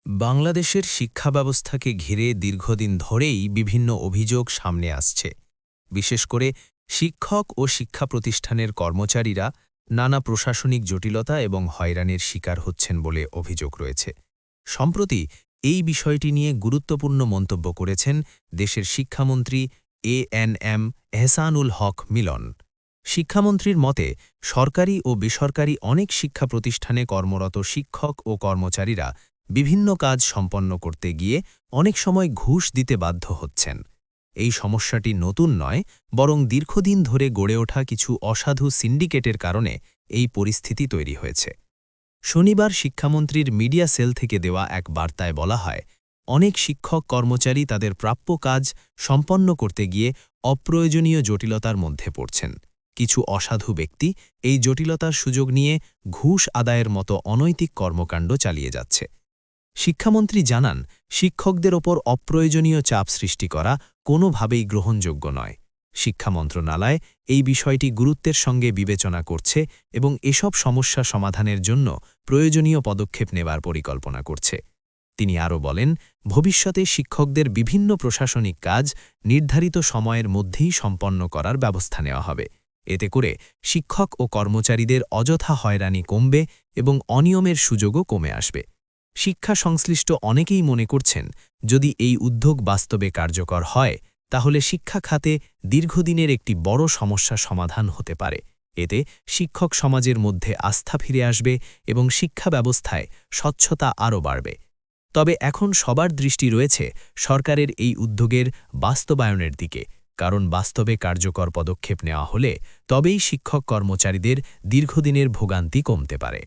বাংলাদেশের শিক্ষা ব্যবস্থাকে ঘিরে দীর্ঘদিন ধরেই বিভিন্ন অভিযোগ সামনে আসছে। বিশেষ করে শিক্ষক ও শিক্ষা প্রতিষ্ঠানের কর্মচারীরা নানা প্রশাসনিক জটিলতা এবং হয়রানির শিকার হচ্ছেন বলে অভিযোগ রয়েছে। সম্প্রতি এই বিষয়টি নিয়ে গুরুত্বপূর্ণ মন্তব্য করেছেন দেশের শিক্ষামন্ত্রী এএনএম এহসানুল হক মিলন। শিক্ষামন্ত্রীর মতে সরকারি ও বেসরকারি অনেক শিক্ষা প্রতিষ্ঠানে কর্মরত শিক্ষক ও কর্মচারীরা বিভিন্ন কাজ সম্পন্ন করতে গিয়ে অনেক সময় ঘুষ দিতে বাধ্য হচ্ছেন। এই সমস্যাটি নতুন নয়, বরং দীর্ঘদিন ধরে গড়ে ওঠা কিছু অসাধু সিন্ডিকেটের কারণে এই পরিস্থিতি তৈরি হয়েছে। শনিবার শিক্ষামন্ত্রীর মিডিয়া সেল থেকে দেওয়া এক বার্তায় বলা হয়, অনেক শিক্ষক কর্মচারী তাদের প্রাপ্য কাজ সম্পন্ন করতে গিয়ে অপ্রয়োজনীয় জটিলতার মধ্যে পড়ছেন। কিছু অসাধু ব্যক্তি এই জটিলতার সুযোগ নিয়ে ঘুষ আদায়ের মতো অনৈতিক কর্মকাণ্ড চালিয়ে যাচ্ছে। শিক্ষামন্ত্রী জানান, শিক্ষকদের ওপর অপ্রয়োজনীয় চাপ সৃষ্টি করা কোনোভাবেই গ্রহণযোগ্য নয়। শিক্ষা মন্ত্রণালয় এই বিষয়টি গুরুত্বের সঙ্গে বিবেচনা করছে এবং এসব সমস্যা সমাধানের জন্য প্রয়োজনীয় পদক্ষেপ নেবার পরিকল্পনা করছে। তিনি আরও বলেন, ভবিষ্যতে শিক্ষকদের বিভিন্ন প্রশাসনিক কাজ নির্ধারিত সময়ের মধ্যেই সম্পন্ন করার ব্যবস্থা নেওয়া হবে। এতে করে শিক্ষক ও কর্মচারীদের অযথা হয়রানি কমবে এবং অনিয়মের সুযোগও কমে আসবে। শিক্ষা সংশ্লিষ্ট অনেকেই মনে করছেন, যদি এই উদ্যোগ বাস্তবে কার্যকর হয় তাহলে শিক্ষা খাতে দীর্ঘদিনের একটি বড় সমস্যা সমাধান হতে পারে। এতে শিক্ষক সমাজের মধ্যে আস্থা ফিরে আসবে এবং শিক্ষা ব্যবস্থায় স্বচ্ছতা আরও বাড়বে। তবে এখন সবার দৃষ্টি রয়েছে সরকারের এই উদ্যোগের বাস্তবায়নের দিকে, কারণ বাস্তবে কার্যকর পদক্ষেপ নেওয়া হলে তবেই শিক্ষক কর্মচারীদের দীর্ঘদিনের ভোগান্তি কমতে পারে।